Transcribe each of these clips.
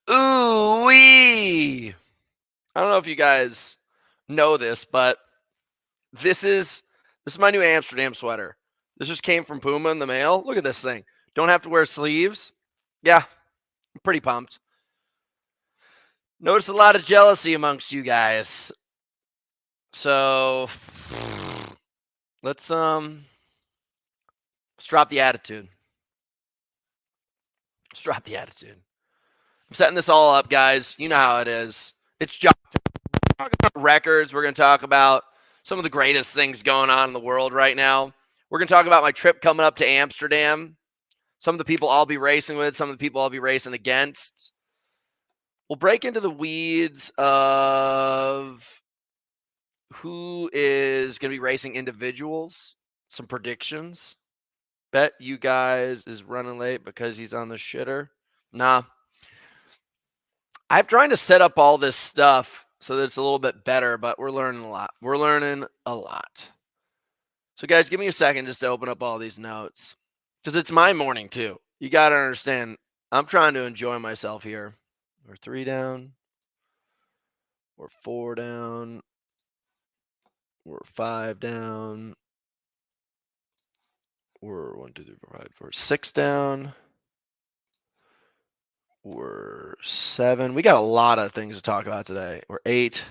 Ooh-wee! I don't know if you guys know this, but this is my new Amsterdam sweater. This just came from Puma in the mail. Look at this thing. Don't have to wear sleeves. Yeah, I'm pretty pumped. Notice a lot of jealousy amongst you guys. So let's drop the attitude. Let's drop the attitude. I'm setting this all up, guys. You know how it is. It's job time. We're going to talk about records. We're going to talk about some of the greatest things going on in the world right now. We're going to talk about my trip coming up to Amsterdam. Some of the people I'll be racing with, some of the people I'll be racing against. We'll break into the weeds of who is going to be racing individuals, some predictions. Bet you guys is running late because he's on the shitter. Nah. I'm trying to set up all this stuff so that it's a little bit better, but we're learning a lot. We're learning a lot. So, guys, give me a second just to open up all these notes because it's my morning, too. You got to understand, I'm trying to enjoy myself here. We're 3 down. We're 4 down. We're 5 down. We're 1, 2, 3, 4, 5. We're 6 down. We're 7. We got a lot of things to talk about today. We're 8.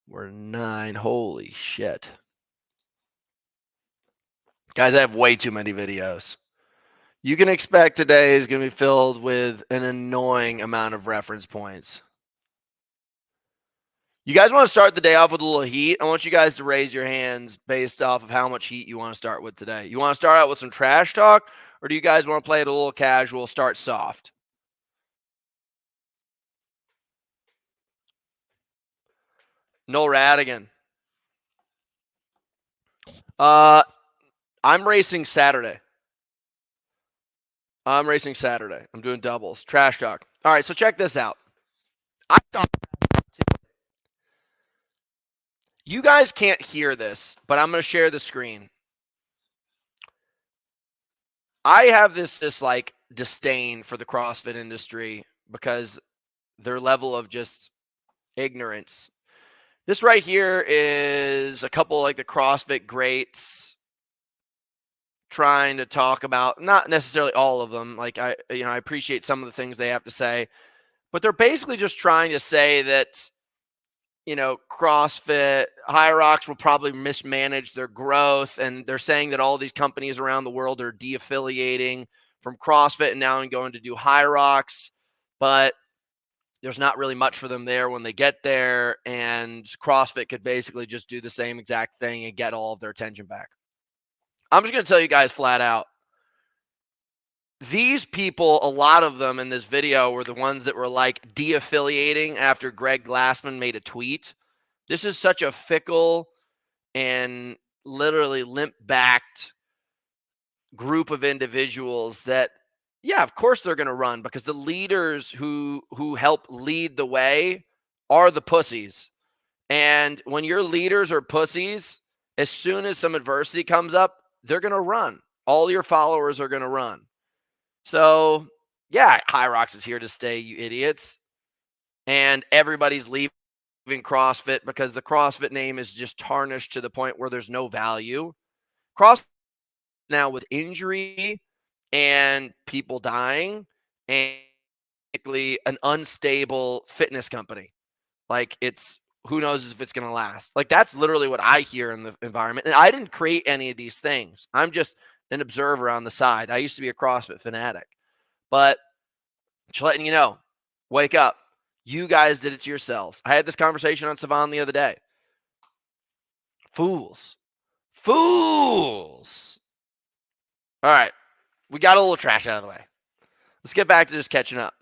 We're 9. Holy shit. Guys, I have way too many videos. You can expect today is going to be filled with an annoying amount of reference points. You guys want to start the day off with a little heat? I want you guys to raise your hands based off of how much heat you want to start with today. You want to start out with some trash talk, or do you guys want to play it a little casual, start soft? Noel Radigan. I'm racing Saturday. I'm doing doubles. Trash talk. All right, so check this out. You guys can't hear this, but I'm going to share the screen. I have this like disdain for the CrossFit industry because their level of just ignorance. This right here is a couple like the CrossFit greats trying to talk about, not necessarily all of them. Like I appreciate some of the things they have to say, but they're basically just trying to say that, CrossFit, hyrox will probably mismanage their growth. And they're saying that all these companies around the world are de-affiliating from CrossFit and now going to do hyrox. But there's not really much for them there when they get there. And CrossFit could basically just do the same exact thing and get all of their attention back. I'm just going to tell you guys flat out. These people, a lot of them in this video were the ones that were like de-affiliating after Greg Glassman made a tweet. This is such a fickle and literally limp-backed group of individuals that, yeah, of course they're going to run because the leaders who help lead the way are the pussies. And when your leaders are pussies, as soon as some adversity comes up, they're going to run. All your followers are going to run. So, yeah, hyrox is here to stay, you idiots. And everybody's leaving CrossFit because the CrossFit name is just tarnished to the point where there's no value. CrossFit now with injury and people dying and an unstable fitness company. Like it's who knows if it's going to last. Like that's literally what I hear in the environment. And I didn't create any of these things. I'm just an observer on the side. I used to be a CrossFit fanatic. But just letting you know, wake up. You guys did it to yourselves. I had this conversation on Savan the other day. Fools. Fools. All right. We got a little trash out of the way. Let's get back to just catching up.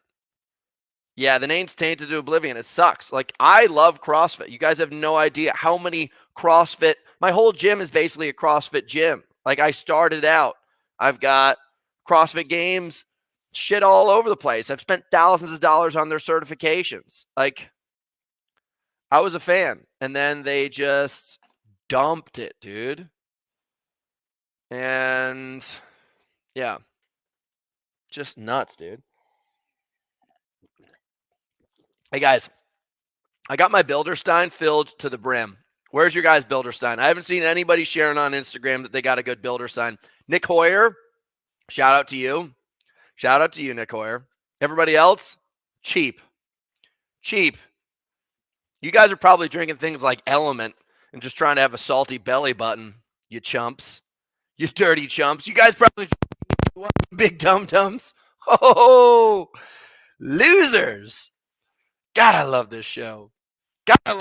Yeah, the name's tainted to oblivion. It sucks. Like, I love CrossFit. You guys have no idea how many CrossFit. My whole gym is basically a CrossFit gym. Like, I started out. I've got CrossFit games, shit all over the place. I've spent thousands of dollars on their certifications. Like, I was a fan. And then they just dumped it, dude. And, yeah. Just nuts, dude. Hey, guys, I got my Bilderstein filled to the brim. Where's your guys' Bilderstein? I haven't seen anybody sharing on Instagram that they got a good Bilderstein. Nick Hoyer, shout out to you. Shout out to you, Nick Hoyer. Everybody else, cheap. Cheap. You guys are probably drinking things like Element and just trying to have a salty belly button, you chumps. You dirty chumps. You guys probably big dum-dums. Oh, losers. God, I love this show. God, I love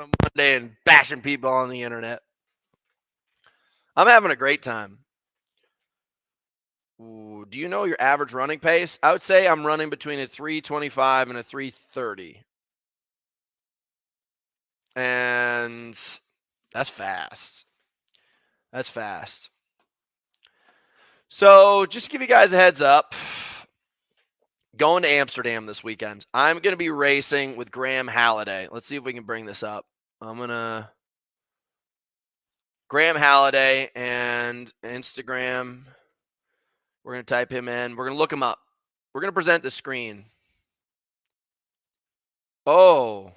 on Monday and bashing people on the internet. I'm having a great time. Ooh, do you know your average running pace? I would say I'm running between a 3:25 and a 3:30. And that's fast. That's fast. So, just to give you guys a heads up, going to Amsterdam this weekend. I'm going to be racing with Graham Halliday. Let's see if we can bring this up. I'm going to Graham Halliday and Instagram. We're going to type him in. We're going to look him up. We're going to present the screen. Oh,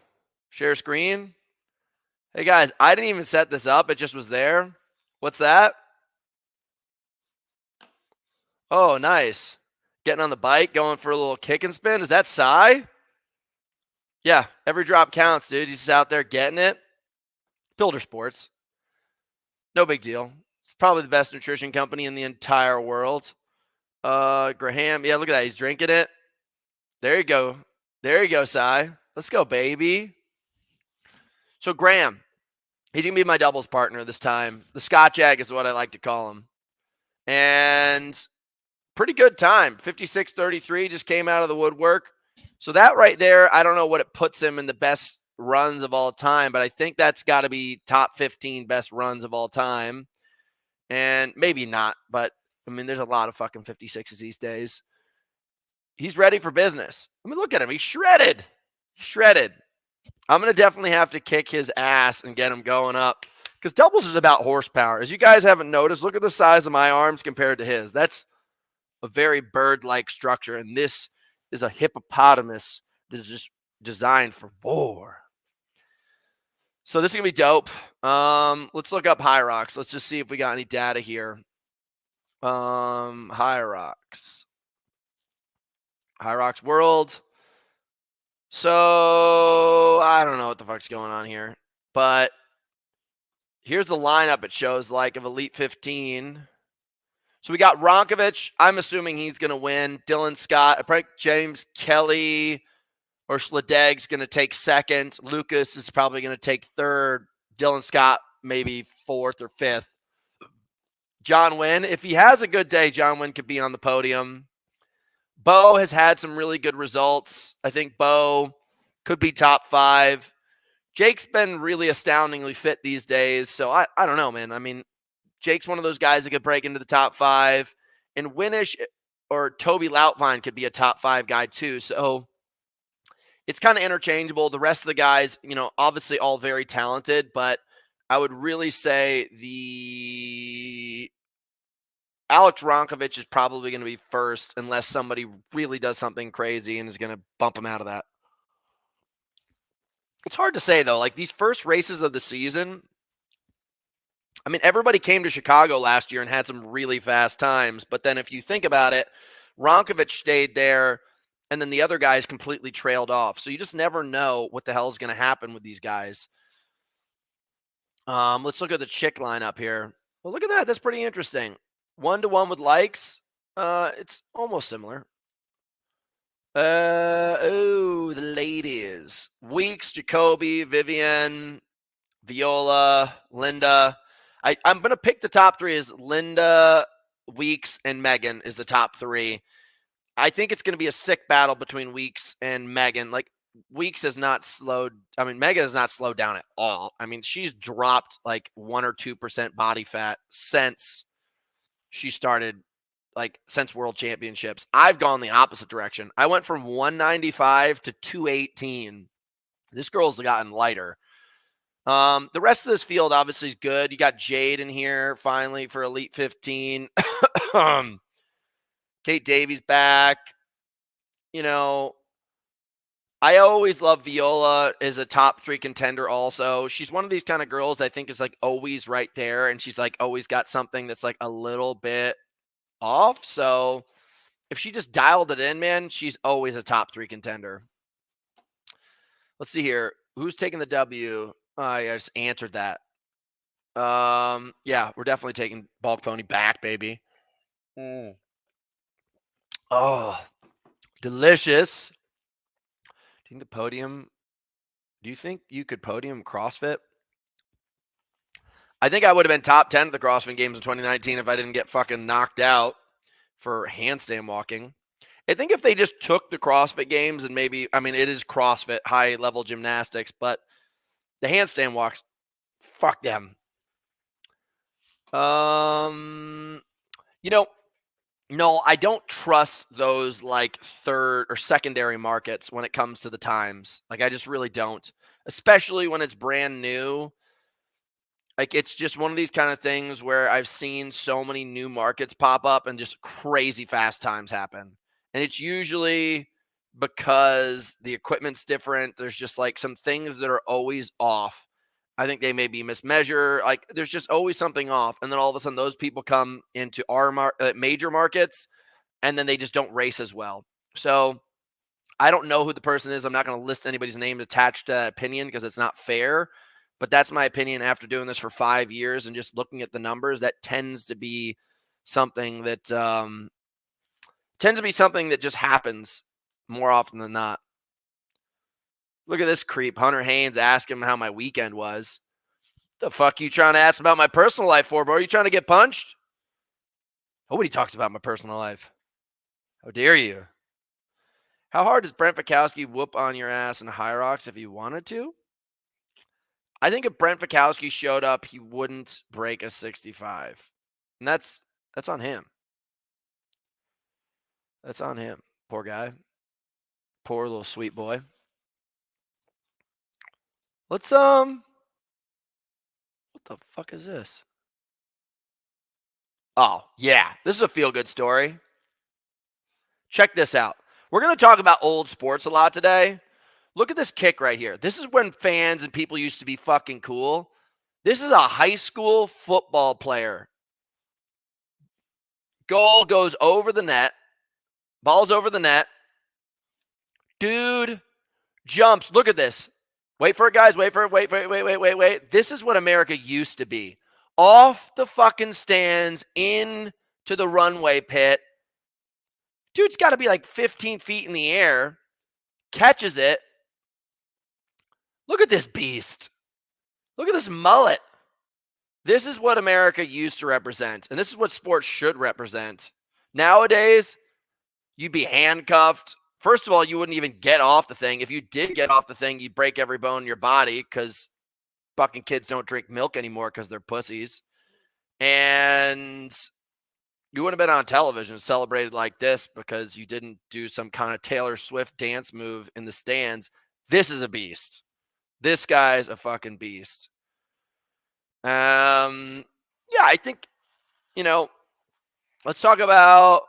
share screen. Hey guys, I didn't even set this up. It just was there. What's that? Oh, nice. Getting on the bike, going for a little kick and spin. Is that Cy? Yeah, every drop counts, dude. He's just out there getting it. Builder Sports. No big deal. It's probably the best nutrition company in the entire world. Graham. Yeah, look at that. He's drinking it. There you go. There you go, Cy. Let's go, baby. So Graham, he's going to be my doubles partner this time. The Scotch Egg is what I like to call him. And pretty good time. 56:33 just came out of the woodwork. So that right there, I don't know what it puts him in the best runs of all time, but I think that's got to be top 15 best runs of all time. And maybe not, but I mean, there's a lot of fucking 56s these days. He's ready for business. I mean, look at him. He's shredded. Shredded. I'm going to definitely have to kick his ass and get him going up because doubles is about horsepower. As you guys haven't noticed, look at the size of my arms compared to his. That's a very bird-like structure, and this is a hippopotamus that is just designed for war. So this is going to be dope. Let's look up hyrox. Let's just see if we got any data here. Hyrox World. So I don't know what the fuck's going on here, but here's the lineup it shows like of Elite 15. So we got Ronkovich. I'm assuming he's going to win. Dylan Scott. I think James Kelly or Schledeg's going to take second. Lucas is probably going to take third. Dylan Scott maybe fourth or fifth. John Wynn, if he has a good day, John Wynn could be on the podium. Bo has had some really good results. I think Bo could be top 5. Jake's been really astoundingly fit these days. So I don't know, man. I mean, Jake's one of those guys that could break into the top 5. And Winnish or Toby Lautvine could be a top 5 guy too. So it's kind of interchangeable. The rest of the guys, obviously all very talented, but I would really say the Alex Ronkovich is probably going to be first unless somebody really does something crazy and is going to bump him out of that. It's hard to say, though. Like, these first races of the season, I mean, everybody came to Chicago last year and had some really fast times. But then if you think about it, Ronkovich stayed there, and then the other guys completely trailed off. So you just never know what the hell is going to happen with these guys. Let's look at the chick lineup here. Well, look at that. That's pretty interesting. 1-to-1 with likes. It's almost similar. The ladies. Weeks, Jacoby, Vivian, Viola, Linda. I'm going to pick the top 3 as Linda, Weeks, and Megan is the top 3. I think it's going to be a sick battle between Weeks and Megan. Like, Weeks has not slowed. I mean, Megan has not slowed down at all. I mean, she's dropped like 1 or 2% body fat since she started, since World Championships. I've gone the opposite direction. I went from 195 to 218. This girl's gotten lighter. The rest of this field obviously is good. You got Jade in here finally for Elite 15. Kate Davies back. I always love Viola as a top 3 contender also. She's one of these kind of girls I think is, like, always right there, and she's, like, always got something that's, like, a little bit off, so if she just dialed it in, man, she's always a top 3 contender. Let's see here. Who's taking the W? Oh, yeah, I just answered that. Yeah, we're definitely taking Bulk Pony back, baby. Mm. Oh, delicious. Do you think the podium? Do you think you could podium CrossFit? I think I would have been top 10 at the CrossFit Games in 2019 if I didn't get fucking knocked out for handstand walking. I think if they just took the CrossFit Games and maybe, I mean, it is CrossFit, high level gymnastics, but the handstand walks, fuck them. You know, no, I don't trust those like third or secondary markets when it comes to the times. Like, I just really don't, especially when it's brand new. Like, it's just one of these kind of things where I've seen so many new markets pop up and just crazy fast times happen. And it's usually because the equipment's different. There's just like some things that are always off. I think they may be mismeasured. Like, there's just always something off. And then all of a sudden, those people come into our major markets and then they just don't race as well. So I don't know who the person is. I'm not going to list anybody's name attached to that opinion because it's not fair. But that's my opinion after doing this for 5 years and just looking at the numbers. That tends to be something that just happens more often than not. Look at this creep, Hunter Haynes. Ask him how my weekend was. The fuck you trying to ask about my personal life for, bro? Are you trying to get punched? Nobody talks about my personal life. How dare you? How hard does Brent Fikowski whoop on your ass in hyrox if he wanted to? I think if Brent Fikowski showed up, he wouldn't break a 65. And that's on him. That's on him. Poor guy. Poor little sweet boy. Let's what the fuck is this? Oh, yeah. This is a feel-good story. Check this out. We're going to talk about old sports a lot today. Look at this kick right here. This is when fans and people used to be fucking cool. This is a high school football player. Goal goes over the net. Ball's over the net. Dude jumps. Look at this. Wait for it, guys. Wait for it. Wait. This is what America used to be. Off the fucking stands, into the runway pit. Dude's got to be like 15 feet in the air. Catches it. Look at this beast. Look at this mullet. This is what America used to represent, and this is what sports should represent. Nowadays, you'd be handcuffed. First of all, you wouldn't even get off the thing. If you did get off the thing, you'd break every bone in your body because fucking kids don't drink milk anymore because they're pussies. And you wouldn't have been on television celebrated like this because you didn't do some kind of Taylor Swift dance move in the stands. This is a beast. This guy's a fucking beast. Yeah, I think, let's talk about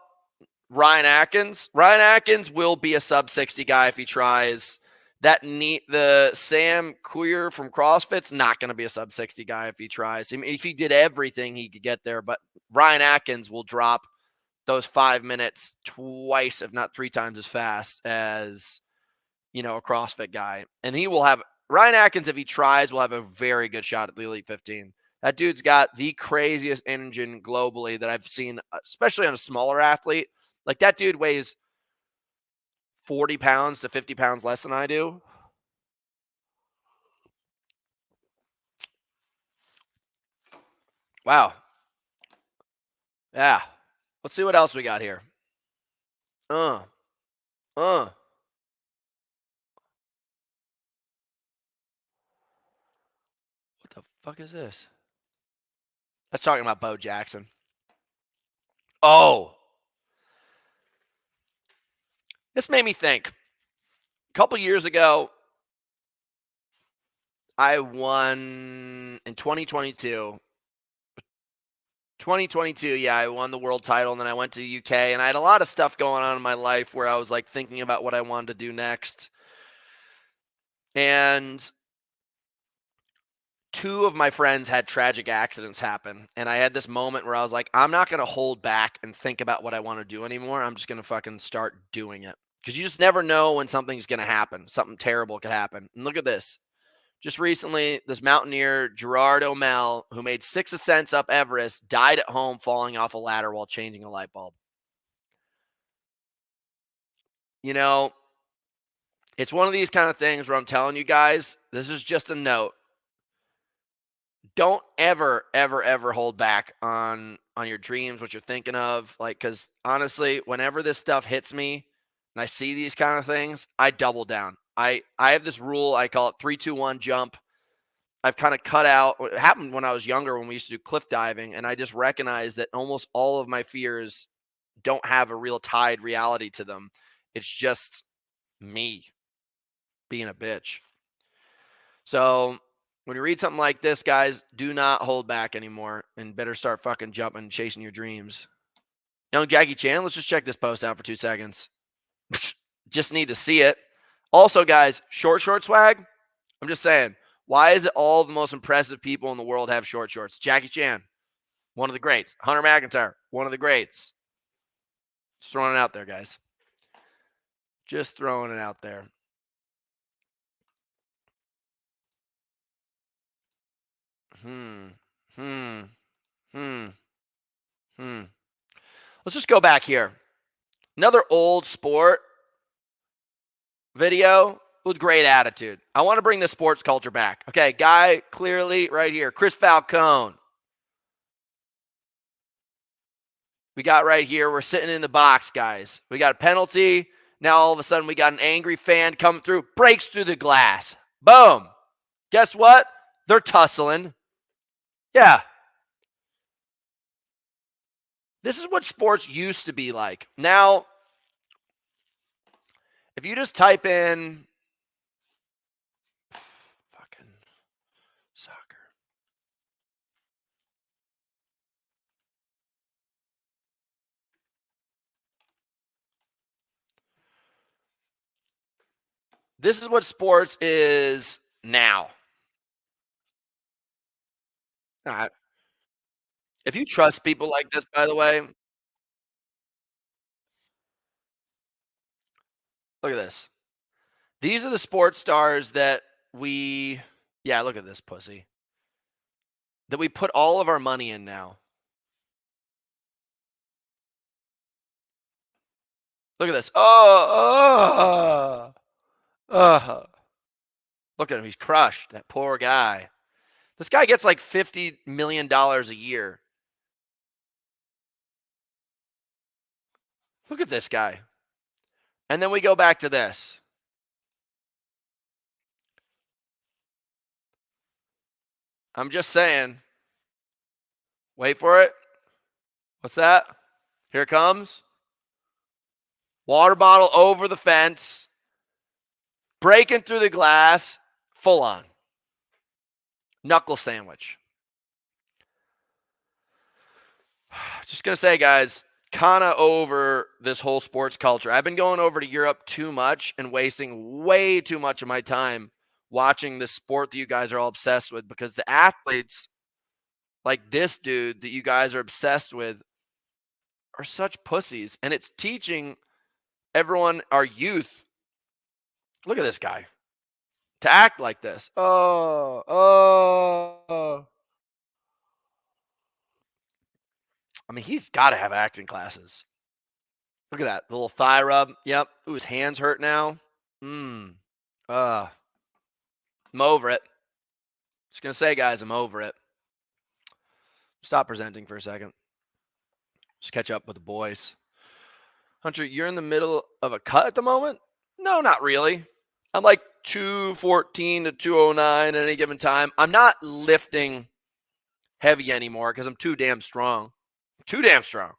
Ryan Atkins. Ryan Atkins will be a sub 60 guy if he tries. The Sam Couyer from CrossFit's not going to be a sub 60 guy if he tries. I mean, if he did everything, he could get there. But Ryan Atkins will drop those 5 minutes twice, if not 3 times as fast as, a CrossFit guy. And Ryan Atkins, if he tries, will have a very good shot at the Elite 15. That dude's got the craziest engine globally that I've seen, especially on a smaller athlete. Like, that dude weighs 40 pounds to 50 pounds less than I do. Wow. Yeah. Let's see what else we got here. What the fuck is this? That's talking about Bo Jackson. Oh. This made me think. A couple years ago, I won in 2022. 2022, yeah, I won the world title, and then I went to the UK, and I had a lot of stuff going on in my life where I was like thinking about what I wanted to do next. And two of my friends had tragic accidents happen. And I had this moment where I was like, I'm not going to hold back and think about what I want to do anymore. I'm just going to fucking start doing it. Because you just never know when something's going to happen. Something terrible could happen. And look at this. Just recently, this mountaineer, Gerard O'Mell, who made 6 ascents up Everest, died at home falling off a ladder while changing a light bulb. You know, it's one of these kind of things where I'm telling you guys, this is just a note. Don't ever, ever, ever hold back on your dreams, what you're thinking of. Like, because honestly, whenever this stuff hits me and I see these kind of things, I double down. I have this rule, I call it 3-2-1 jump. I've kind of cut out what happened when I was younger when we used to do cliff diving, and I just recognized that almost all of my fears don't have a real tied reality to them. It's just me being a bitch. So when you read something like this, guys, do not hold back anymore and better start fucking jumping and chasing your dreams. Young Jackie Chan, let's just check this post out for 2 seconds. Just need to see it. Also, guys, short swag. I'm just saying, why is it all the most impressive people in the world have short shorts? Jackie Chan, one of the greats. Hunter McIntyre, one of the greats. Just throwing it out there, guys. Just throwing it out there. Hmm. Hmm. Hmm. Hmm. Let's just go back here. Another old sport video with great attitude. I want to bring the sports culture back. Okay, guy clearly right here, Chris Falcone. We got right here, we're sitting in the box, guys. We got a penalty. Now all of a sudden we got an angry fan coming through, breaks through the glass. Boom. Guess what? They're tussling. Yeah. This is what sports used to be like. Now, if you just type in fucking soccer. This is what sports is now. Uh, If you trust people like this, by the way, look at this. These are the sports stars that we, yeah, look at this pussy, that we put all of our money in now. Look at this. Oh. Look at him. He's crushed. That poor guy. This guy gets like $50 million a year. Look at this guy. And then we go back to this. I'm just saying. Wait for it. What's that? Here it comes. Water bottle over the fence. Breaking through the glass. Full on. Knuckle sandwich. Just going to say, guys, kind of over this whole sports culture. I've been going over to Europe too much and wasting way too much of my time watching this sport that you guys are all obsessed with, because the athletes like this dude that you guys are obsessed with are such pussies, and it's teaching everyone, our youth, look at this guy, to act like this. I mean, he's got to have acting classes. Look at that. The little thigh rub. Yep. Ooh, his hands hurt now. I'm over it. Just going to say, guys, I'm over it. Stop presenting for a second. Just catch up with the boys. Hunter, you're in the middle of a cut at the moment? No, not really. I'm like 214 to 209 at any given time. I'm not lifting heavy anymore because I'm too damn strong. Too damn strong.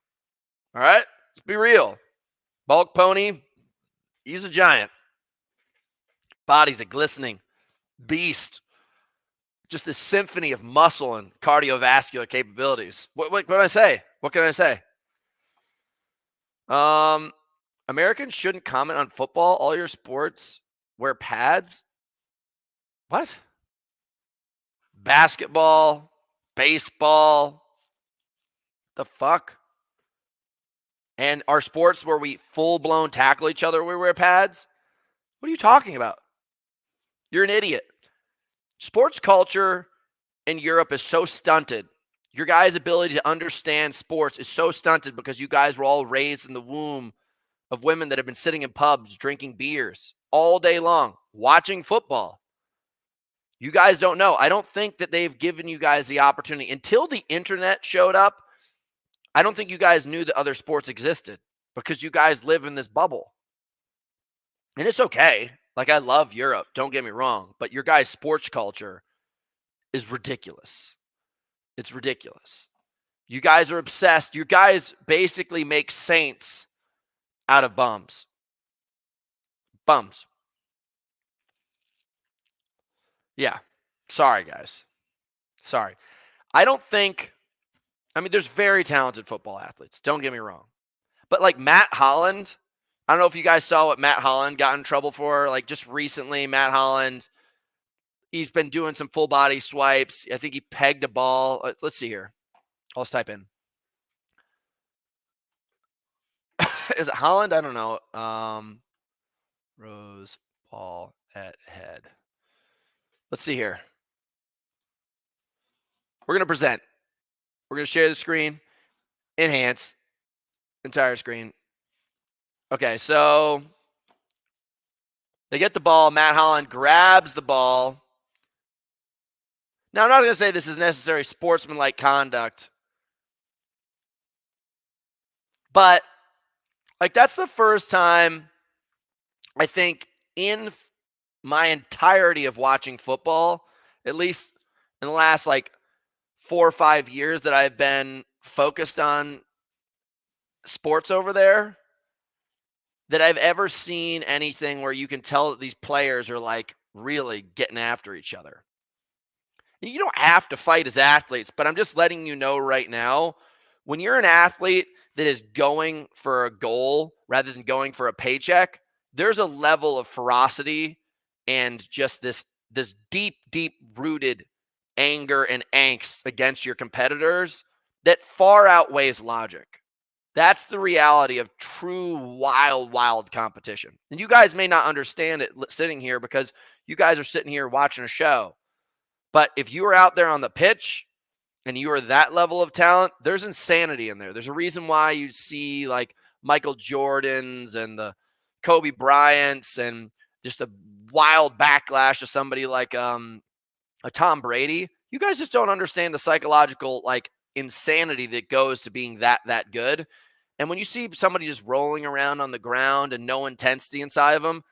All right? Let's be real. Bulk pony, he's a giant. Body's a glistening beast. Just this symphony of muscle and cardiovascular capabilities. What can I say? What can I say? Americans shouldn't comment on football. All your sports wear pads. What? Basketball, baseball, the fuck? And our sports where we full-blown tackle each other, we wear pads? What are you talking about? You're an idiot. Sports culture in Europe is so stunted. Your guys' ability to understand sports is so stunted because you guys were all raised in the womb of women that have been sitting in pubs drinking beers all day long, watching football. You guys don't know. I don't think that they've given you guys the opportunity. Until the internet showed up, I don't think you guys knew that other sports existed because you guys live in this bubble. And it's okay. Like, I love Europe. Don't get me wrong. But your guys' sports culture is ridiculous. It's ridiculous. You guys are obsessed. You guys basically make saints out of bums. Bums. Yeah. Sorry, guys. Sorry. I don't think, I mean, there's very talented football athletes. Don't get me wrong. But like Matt Holland, I don't know if you guys saw what Matt Holland got in trouble for. Like just recently, Matt Holland, he's been doing some full body swipes. I think he pegged a ball. Let's see here. Let's type in. Is it Holland? I don't know. Rose ball at head. Let's see here. We're going to present. We're going to share the screen. Enhance. Entire screen. Okay, so they get the ball. Matt Holland grabs the ball. Now, I'm not going to say this is necessary sportsmanlike conduct, but like that's the first time I think in my entirety of watching football, at least in the last like 4 or 5 years that I've been focused on sports over there, that I've ever seen anything where you can tell that these players are like really getting after each other. You don't have to fight as athletes, but I'm just letting you know right now, when you're an athlete that is going for a goal rather than going for a paycheck, there's a level of ferocity and just this deep, deep rooted anger and angst against your competitors that far outweighs logic. That's the reality of true wild, wild competition. And you guys may not understand it sitting here because you guys are sitting here watching a show. But if you are out there on the pitch and you are that level of talent, there's insanity in there. There's a reason why you see like Michael Jordans and the Kobe Bryants and just the wild backlash of somebody like a Tom Brady. You guys just don't understand the psychological like insanity that goes to being that good. And when you see somebody just rolling around on the ground and no intensity inside of them,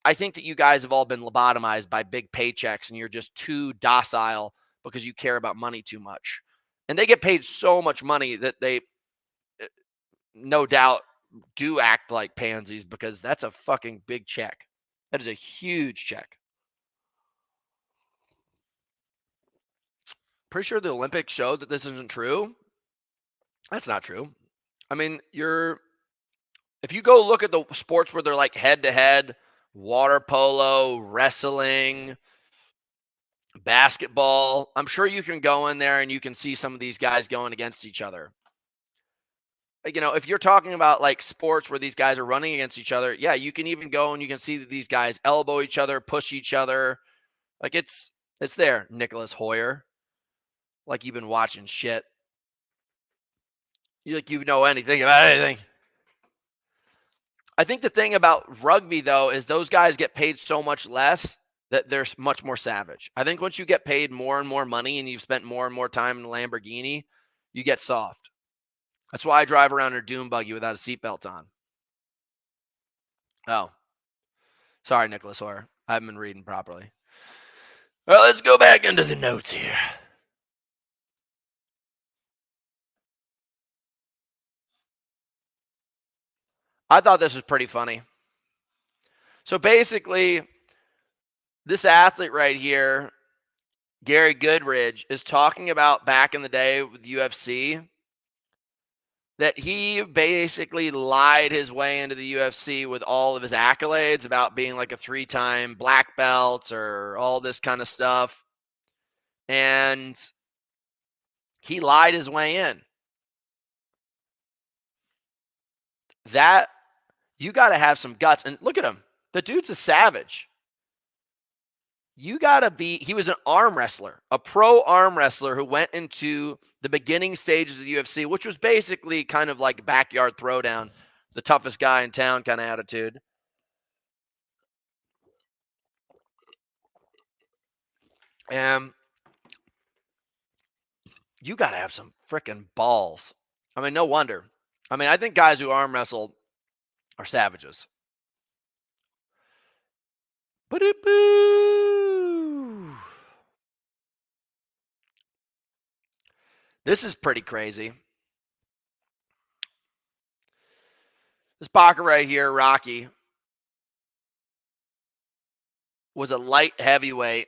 I think that you guys have all been lobotomized by big paychecks and you're just too docile because you care about money too much. And they get paid so much money that they no doubt do act like pansies because that's a fucking big check. That is a huge check. Pretty sure the Olympics showed that this isn't true. That's not true. I mean, if you go look at the sports where they're like head to head, water polo, wrestling, basketball, I'm sure you can go in there and you can see some of these guys going against each other. You know, if you're talking about like sports where these guys are running against each other, yeah, you can even go and you can see that these guys elbow each other, push each other. Like it's there, Nicholas Hoyer. Like you've been watching shit. You know anything about anything. I think the thing about rugby though is those guys get paid so much less that they're much more savage. I think once you get paid more and more money and you've spent more and more time in the Lamborghini, you get soft. That's why I drive around in a dune buggy without a seatbelt on. Oh. Sorry, Nicholas Hoyer. I haven't been reading properly. Well, let's go back into the notes here. I thought this was pretty funny. So basically, this athlete right here, Gary Goodridge, is talking about back in the day with UFC that he basically lied his way into the UFC with all of his accolades about being like a 3-time black belt or all this kind of stuff. And he lied his way in. That, you got to have some guts. And look at him. The dude's a savage. He was an arm wrestler, a pro arm wrestler who went into the beginning stages of the UFC, which was basically kind of like backyard throwdown, the toughest guy in town kind of attitude. And you got to have some freaking balls. I mean, no wonder. I mean, I think guys who arm wrestle are savages. Ba-do-boo. This is pretty crazy. This boxer right here, Rocky, was a light heavyweight.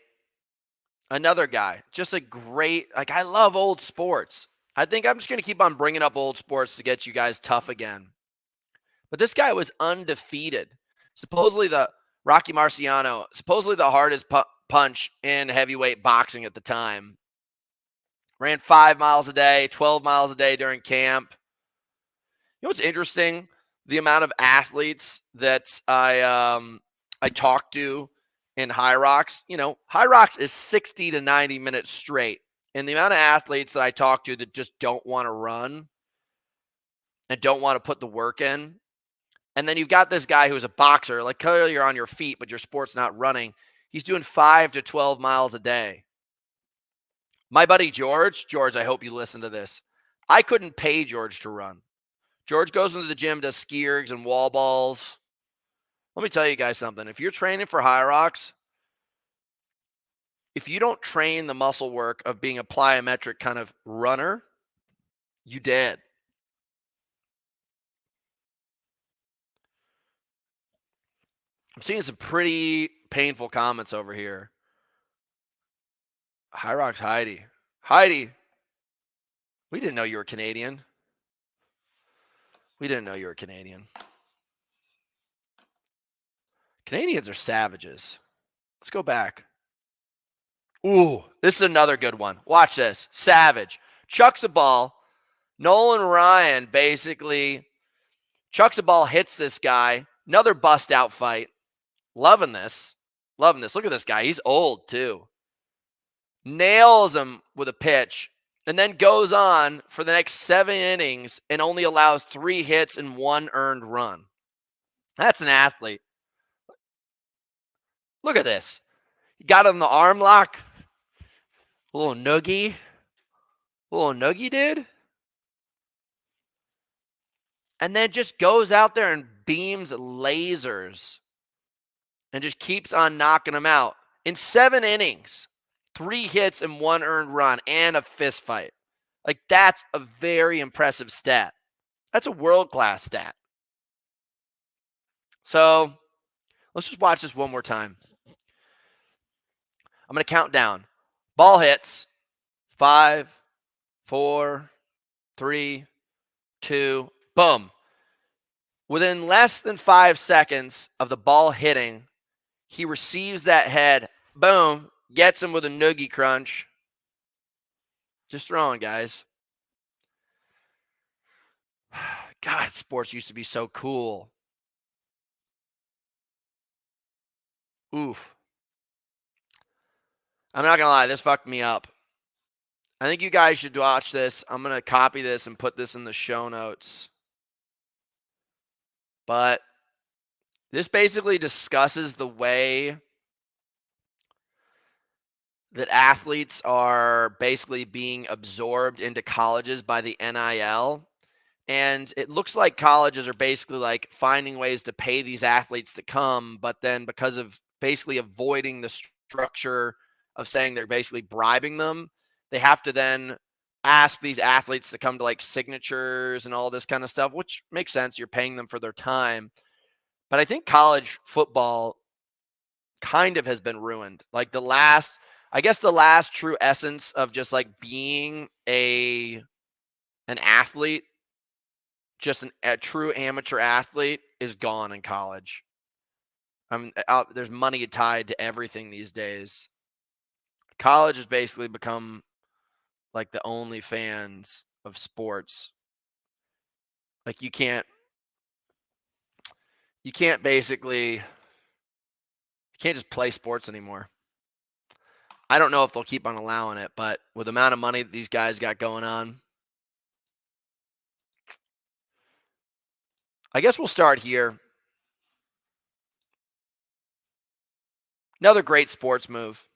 Another guy, just a great, like, I love old sports. I think I'm just going to keep on bringing up old sports to get you guys tough again. But this guy was undefeated. Supposedly Rocky Marciano, supposedly the hardest punch in heavyweight boxing at the time. Ran 5 miles a day, 12 miles a day during camp. You know what's interesting? The amount of athletes that I talked to in hyrox. You know, hyrox is 60 to 90 minutes straight. And the amount of athletes that I talk to that just don't want to run and don't want to put the work in. And then you've got this guy who's a boxer, like clearly you're on your feet, but your sport's not running. He's doing 5 to 12 miles a day. My buddy George, I hope you listen to this. I couldn't pay George to run. George goes into the gym, does ski ergs and wall balls. Let me tell you guys something. If you're training for hyrox, if you don't train the muscle work of being a plyometric kind of runner, you dead. I'm seeing some pretty painful comments over here. Hyrox Heidi. Heidi, we didn't know you were Canadian. We didn't know you were Canadian. Canadians are savages. Let's go back. Ooh, this is another good one. Watch this. Savage. Chucks a ball. Nolan Ryan basically chucks a ball, hits this guy. Another bust out fight. Loving this. Loving this. Look at this guy. He's old too. Nails him with a pitch and then goes on for the next 7 innings and only allows 3 hits and 1 earned run. That's an athlete. Look at this. You got him the arm lock. A little noogie. A little noogie, dude. And then just goes out there and beams lasers and just keeps on knocking them out. In 7 innings, 3 hits and 1 earned run and a fist fight. Like, that's a very impressive stat. That's a world-class stat. So, let's just watch this one more time. I'm going to count down. Ball hits. 5, 4, 3, 2, boom. Within less than 5 seconds of the ball hitting, he receives that head. Boom. Gets him with a noogie crunch. Just throwing, guys. God, sports used to be so cool. Oof. I'm not going to lie. This fucked me up. I think you guys should watch this. I'm going to copy this and put this in the show notes. But this basically discusses the way that athletes are basically being absorbed into colleges by the NIL. And it looks like colleges are basically like finding ways to pay these athletes to come, but then because of basically avoiding the structure of saying they're basically bribing them, they have to then ask these athletes to come to like signatures and all this kind of stuff, which makes sense. You're paying them for their time. But I think college football kind of has been ruined. Like the last true essence of just like being an athlete just a true amateur athlete is gone in college. There's money tied to everything these days. College has basically become like the only fans of sports. Like you can't basically you can't just play sports anymore. I don't know if they'll keep on allowing it, but with the amount of money that these guys got going on, I guess we'll start here. Another great sports move.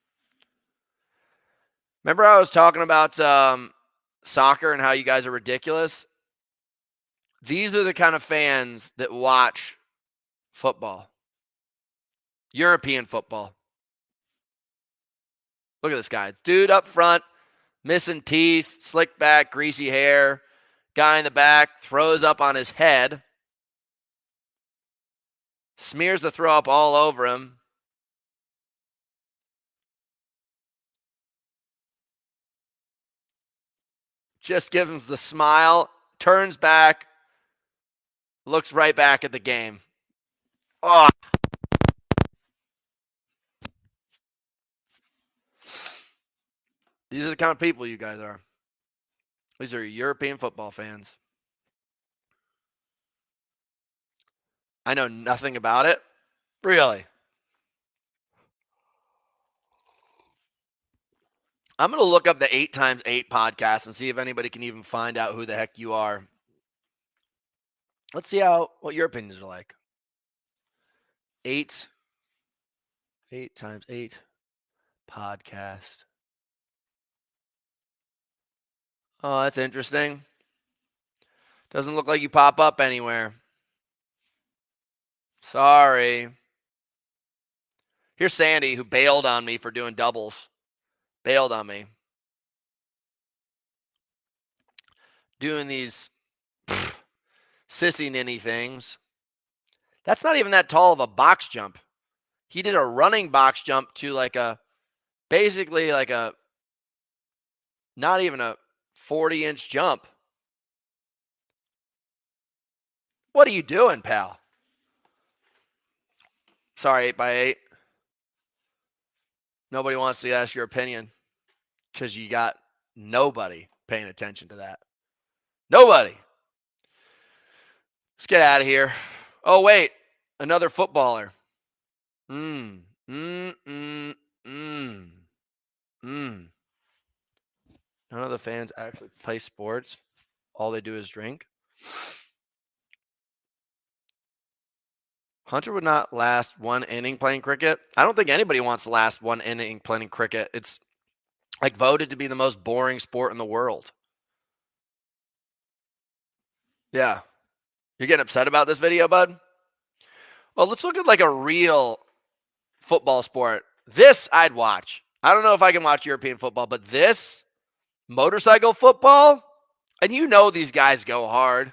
Remember I was talking about soccer and how you guys are ridiculous? These are the kind of fans that watch football. European football. Look at this guy. Dude up front, missing teeth, slick back, greasy hair. Guy in the back throws up on his head. Smears the throw up all over him. Just gives him the smile, turns back, looks right back at the game. Oh. These are the kind of people you guys are. These are European football fans. I know nothing about it. Really. I'm going to look up the 8x8 podcast and see if anybody can even find out who the heck you are. Let's see what your opinions are like. 8x8 podcast. Oh, that's interesting. Doesn't look like you pop up anywhere. Sorry. Here's Sandy, who bailed on me for doing doubles. Bailed on me. Doing these sissy ninny things. That's not even that tall of a box jump. He did a running box jump to basically not even a 40-inch jump. What are you doing, pal? Sorry, 8x8. Nobody wants to ask your opinion because you got nobody paying attention to that. Nobody. Let's get out of here. Oh, wait. Another footballer. None of the fans actually play sports. All they do is drink. Hunter would not last one inning playing cricket. I don't think anybody wants to last one inning playing cricket. It's like voted to be the most boring sport in the world. Yeah. You're getting upset about this video, bud? Well, let's look at like a real football sport. This I'd watch. I don't know if I can watch European football, but this motorcycle football, and you know these guys go hard.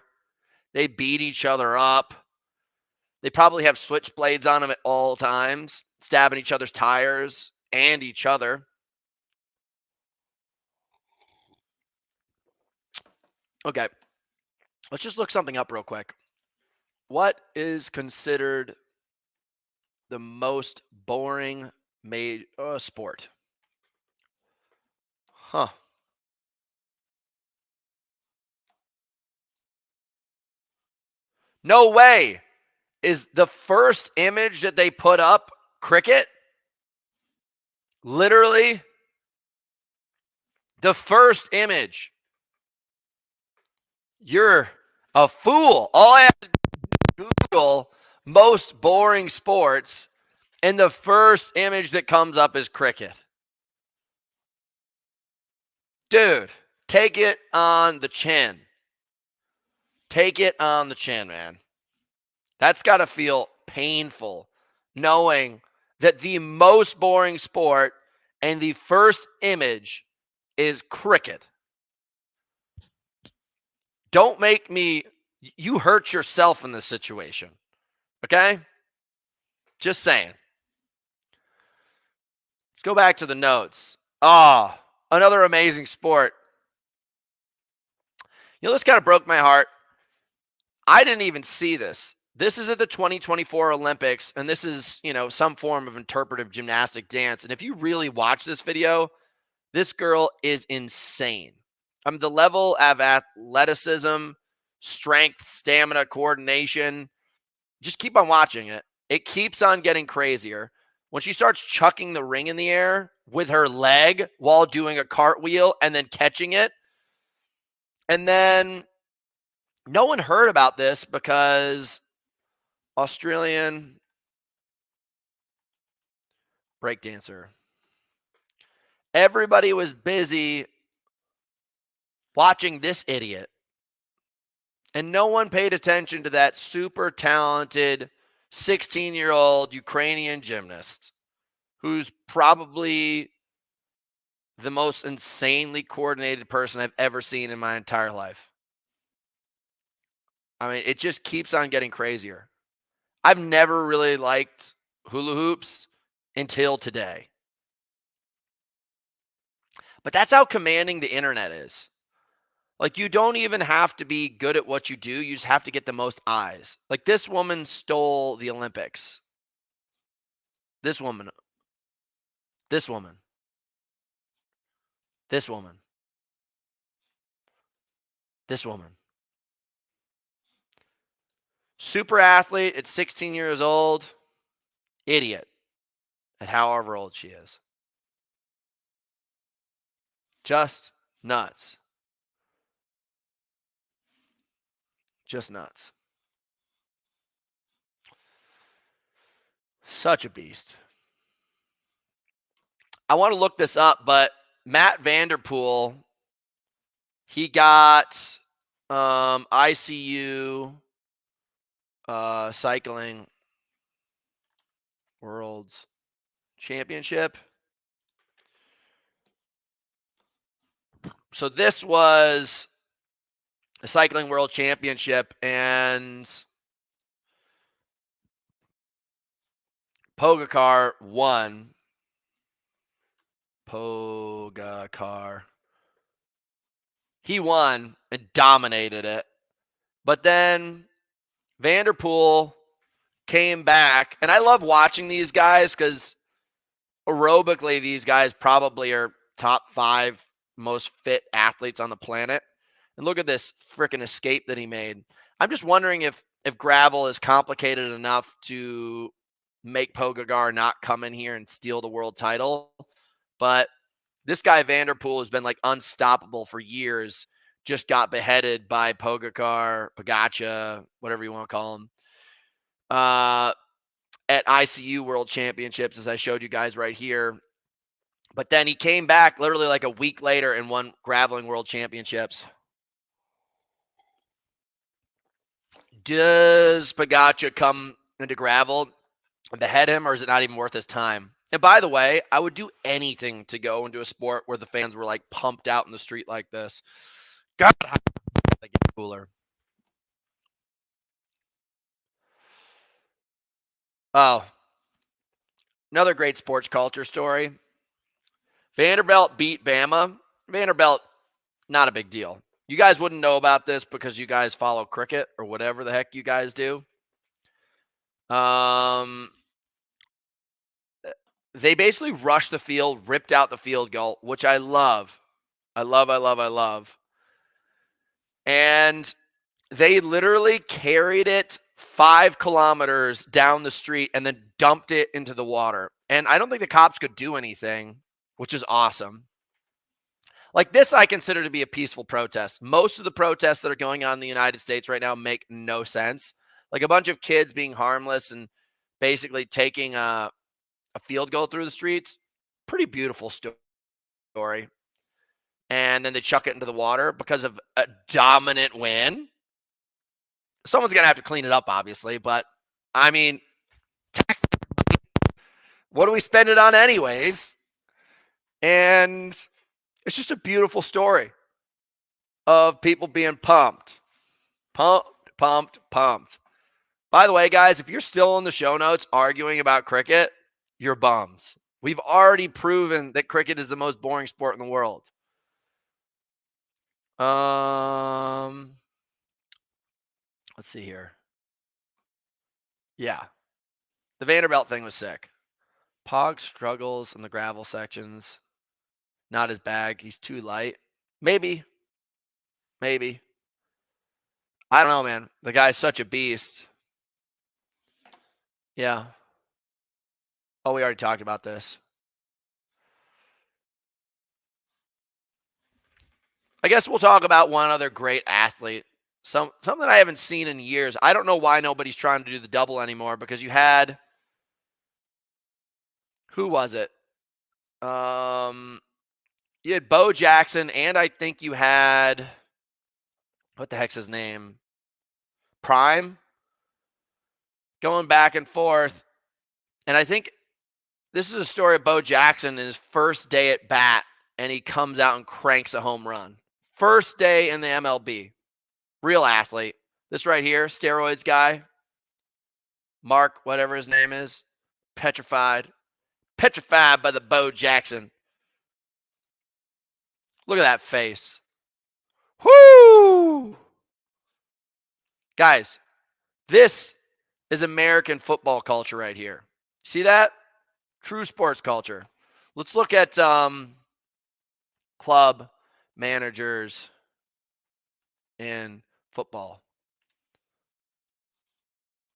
They beat each other up. They probably have switchblades on them at all times, stabbing each other's tires and each other. Okay. Let's just look something up real quick. What is considered the most boring made sport? Huh. No way. Is the first image that they put up cricket? Literally, the first image. You're a fool. All I have to do is Google most boring sports, and the first image that comes up is cricket. Dude, take it on the chin. Take it on the chin, man. That's got to feel painful knowing that the most boring sport and the first image is cricket. Don't make me, you hurt yourself in this situation. Okay? Just saying. Let's go back to the notes. Another amazing sport. You know, this kind of broke my heart. I didn't even see this. This is at the 2024 Olympics, and this is, some form of interpretive gymnastic dance. And if you really watch this video, this girl is insane. The level of athleticism, strength, stamina, coordination, just keep on watching it. It keeps on getting crazier. When she starts chucking the ring in the air with her leg while doing a cartwheel and then catching it, and then no one heard about this because Australian breakdancer. Everybody was busy watching this idiot, and no one paid attention to that super talented 16-year-old Ukrainian gymnast who's probably the most insanely coordinated person I've ever seen in my entire life. It just keeps on getting crazier. I've never really liked hula hoops until today. But that's how commanding the internet is. Like, you don't even have to be good at what you do. You just have to get the most eyes. Like, this woman stole the Olympics. This woman. This woman. This woman. This woman. Super athlete at 16 years old. Idiot at however old she is. Just nuts. Just nuts. Such a beast. I want to look this up, but Matt Vanderpool, he got ICU cycling world championship. So this was a cycling world championship, and Pogacar won. Pogacar. He won and dominated it. But then Vanderpool came back, and I love watching these guys because aerobically, these guys probably are top 5 most fit athletes on the planet. And look at this freaking escape that he made. I'm just wondering if gravel is complicated enough to make Pogacar not come in here and steal the world title. But this guy Vanderpool has been like unstoppable for years. Just got beheaded by Pogacar, whatever you want to call him, at ICU World Championships, as I showed you guys right here. But then he came back literally like a week later and won graveling World Championships. Does Pogacar come into gravel and behead him, or is it not even worth his time? And by the way, I would do anything to go into a sport where the fans were like pumped out in the street like this. God, they get cooler. Oh, another great sports culture story. Vanderbilt beat Bama. Vanderbilt, not a big deal. You guys wouldn't know about this because you guys follow cricket or whatever the heck you guys do. They basically rushed the field, ripped out the field goal, which I love. I love. And they literally carried it 5 kilometers down the street and then dumped it into the water. And I don't think the cops could do anything, which is awesome. Like, this I consider to be a peaceful protest. Most of the protests that are going on in the United States right now make no sense. Like a bunch of kids being harmless and basically taking a field goal through the streets. Pretty beautiful story. And then they chuck it into the water because of a dominant win. Someone's going to have to clean it up, obviously. But, tax, what do we spend it on anyways? And it's just a beautiful story of people being pumped. Pumped. By the way, guys, if you're still in the show notes arguing about cricket, you're bums. We've already proven that cricket is the most boring sport in the world. Let's see here. Yeah. The Vanderbilt thing was sick. Pog struggles in the gravel sections. Not his bag. He's too light. Maybe. Maybe. I don't know, man. The guy's such a beast. Yeah. Oh, we already talked about this. I guess we'll talk about one other great athlete. Something I haven't seen in years. I don't know why nobody's trying to do the double anymore, because you had, who was it? You had Bo Jackson, and I think you had, what the heck's his name? Prime, going back and forth. And I think this is a story of Bo Jackson in his first day at bat, and he comes out and cranks a home run. First day in the MLB. Real athlete. This right here, steroids guy, Mark, whatever his name is, petrified. Petrified by the Bo Jackson. Look at that face. Whoo! Guys, this is American football culture right here. See that? True sports culture. Let's look at club managers in football.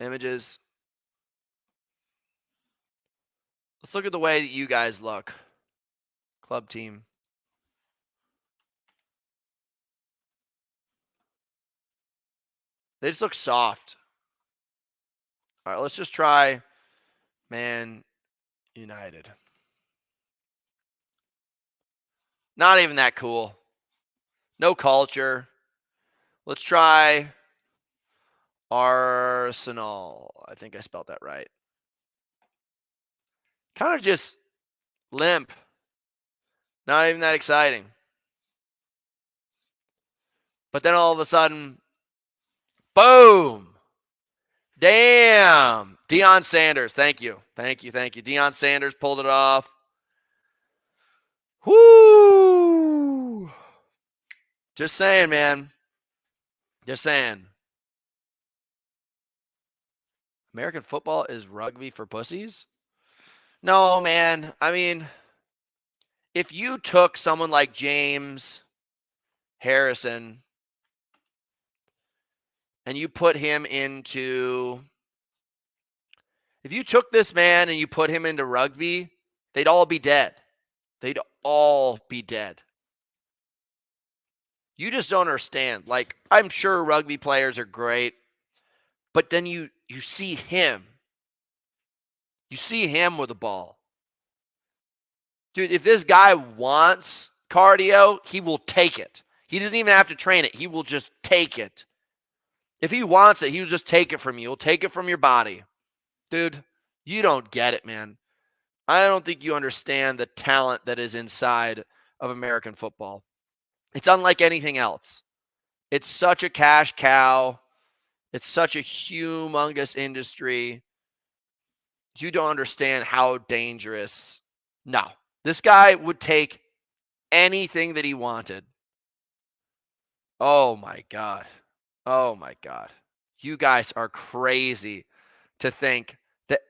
Images. Let's look at the way that you guys look. Club team. They just look soft. All right, let's just try Man United. Not even that cool. No culture. Let's try Arsenal. I think I spelled that right. Kind of just limp. Not even that exciting. But then all of a sudden, boom. Damn. Deion Sanders. Thank you. Deion Sanders pulled it off. Whoo. Just saying, man. Just saying. American football is rugby for pussies? No, man. I mean, if you took someone like James Harrison and you put him into, if you took this man and you put him into rugby, they'd all be dead. They'd all be dead. You just don't understand. Like, I'm sure rugby players are great, but then you see him. You see him with the ball. Dude, if this guy wants cardio, he will take it. He doesn't even have to train it. He will just take it. If he wants it, he will just take it from you. He'll take it from your body. Dude, you don't get it, man. I don't think you understand the talent that is inside of American football. It's unlike anything else. It's such a cash cow. It's such a humongous industry. You don't understand how dangerous. No, this guy would take anything that he wanted. Oh my God. Oh my God. You guys are crazy to think that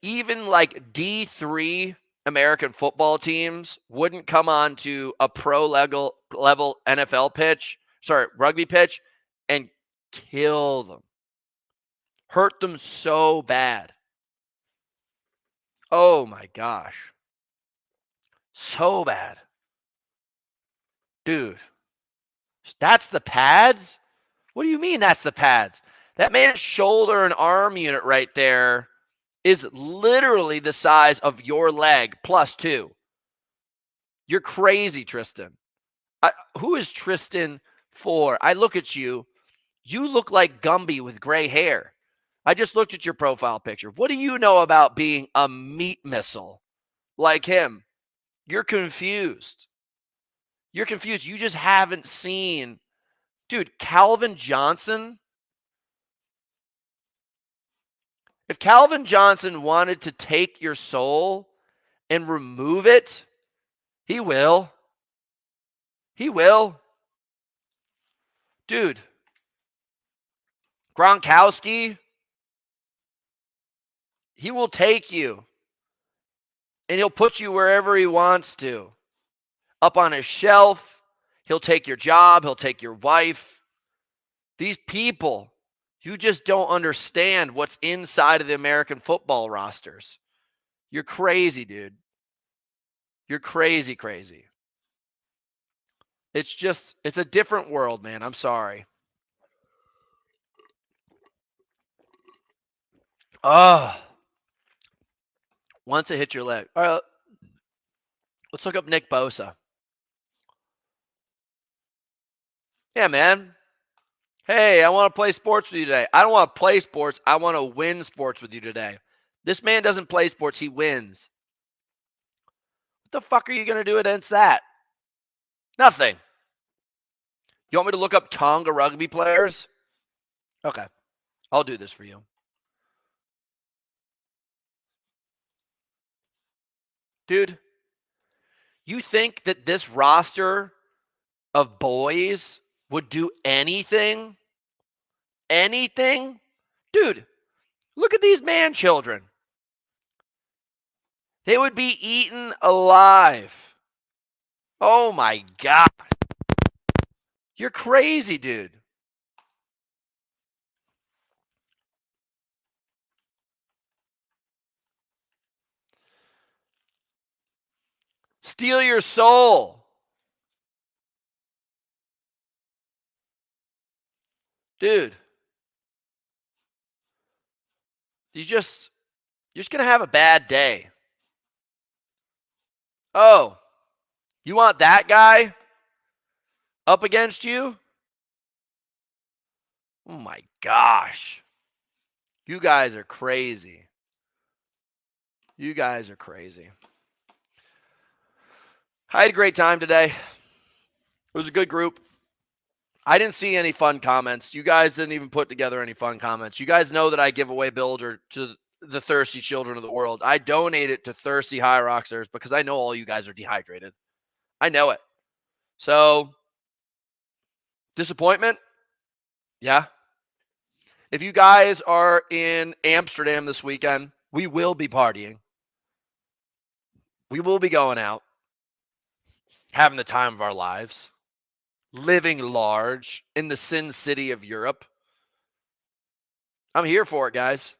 even like D3 American football teams wouldn't come on to a pro level NFL pitch, rugby pitch, and kill them. Hurt them so bad. Oh my gosh. So bad. Dude, that's the pads? What do you mean that's the pads? That man's shoulder and arm unit right there is literally the size of your leg plus 2. You're crazy, Tristan. Who is Tristan for? I look at you. You look like Gumby with gray hair. I just looked at your profile picture. What do you know about being a meat missile like him? You're confused. You're confused. You just haven't seen. Dude, Calvin Johnson. If Calvin Johnson wanted to take your soul and remove it, he will. He will. Dude, Gronkowski, he will take you and he'll put you wherever he wants to. Up on his shelf, he'll take your job, he'll take your wife. These people, you just don't understand what's inside of the American football rosters. You're crazy, dude. You're crazy, crazy. It's a different world, man. I'm sorry. Oh, once it hits your leg. All right, let's look up Nick Bosa. Yeah, man. Hey, I want to play sports with you today. I don't want to play sports. I want to win sports with you today. This man doesn't play sports. He wins. What the fuck are you going to do against that? Nothing. You want me to look up Tonga rugby players? Okay. I'll do this for you. Dude, you think that this roster of boys would do anything? Anything? Dude, look at these man children. They would be eaten alive. Oh my God. You're crazy, dude. Steal your soul. Dude. You're just going to have a bad day. Oh, you want that guy up against you? Oh my gosh. You guys are crazy. You guys are crazy. I had a great time today. It was a good group. I didn't see any fun comments. You guys didn't even put together any fun comments. You guys know that I give away Builder to the thirsty children of the world. I donate it to thirsty hyroxers because I know all you guys are dehydrated. I know it. So, disappointment? Yeah. If you guys are in Amsterdam this weekend, we will be partying. We will be going out, having the time of our lives, living large in the Sin City of Europe. I'm here for it, guys.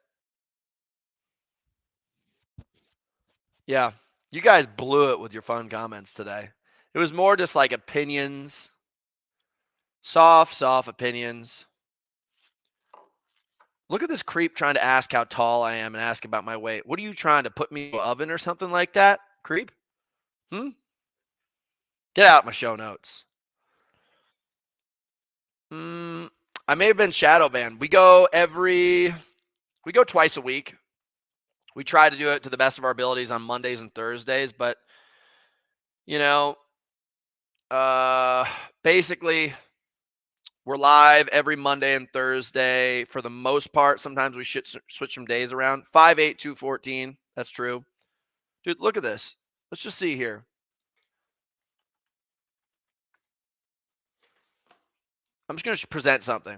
Yeah, you guys blew it with your fun comments today. It was more just like opinions, soft opinions. Look at this creep trying to ask how tall I am and ask about my weight. What are you trying to put me in an oven or something like that, creep? Get out my show notes. I may have been shadow banned. We go twice a week. We try to do it to the best of our abilities on Mondays and Thursdays, but you know, basically we're live every Monday and Thursday for the most part. Sometimes we should switch some days around. 58214. That's true. Dude, look at this. Let's just see here. I'm just going to present something.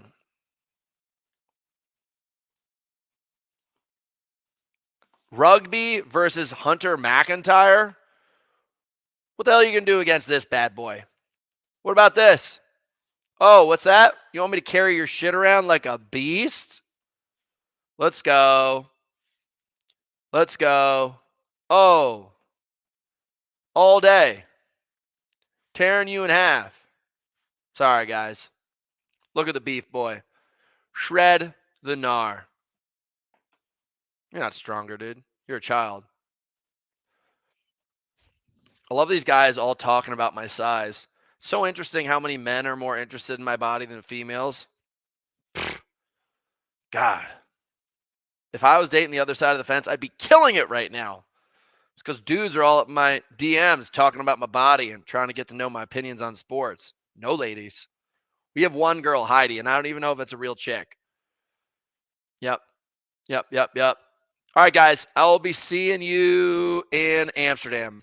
Rugby versus Hunter McIntyre. What the hell are you going to do against this bad boy? What about this? Oh, what's that? You want me to carry your shit around like a beast? Let's go. Let's go. Oh. All day. Tearing you in half. Sorry, guys. Look at the beef boy. Shred the gnar. You're not stronger, dude. You're a child. I love these guys all talking about my size. So interesting how many men are more interested in my body than females. God. If I was dating the other side of the fence, I'd be killing it right now. It's because dudes are all up my DMs talking about my body and trying to get to know my opinions on sports. No, ladies. We have one girl, Heidi, and I don't even know if it's a real chick. Yep. All right, guys. I will be seeing you in Amsterdam.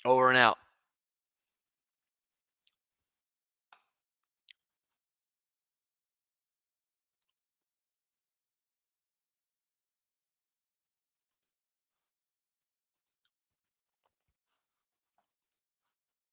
Over and out.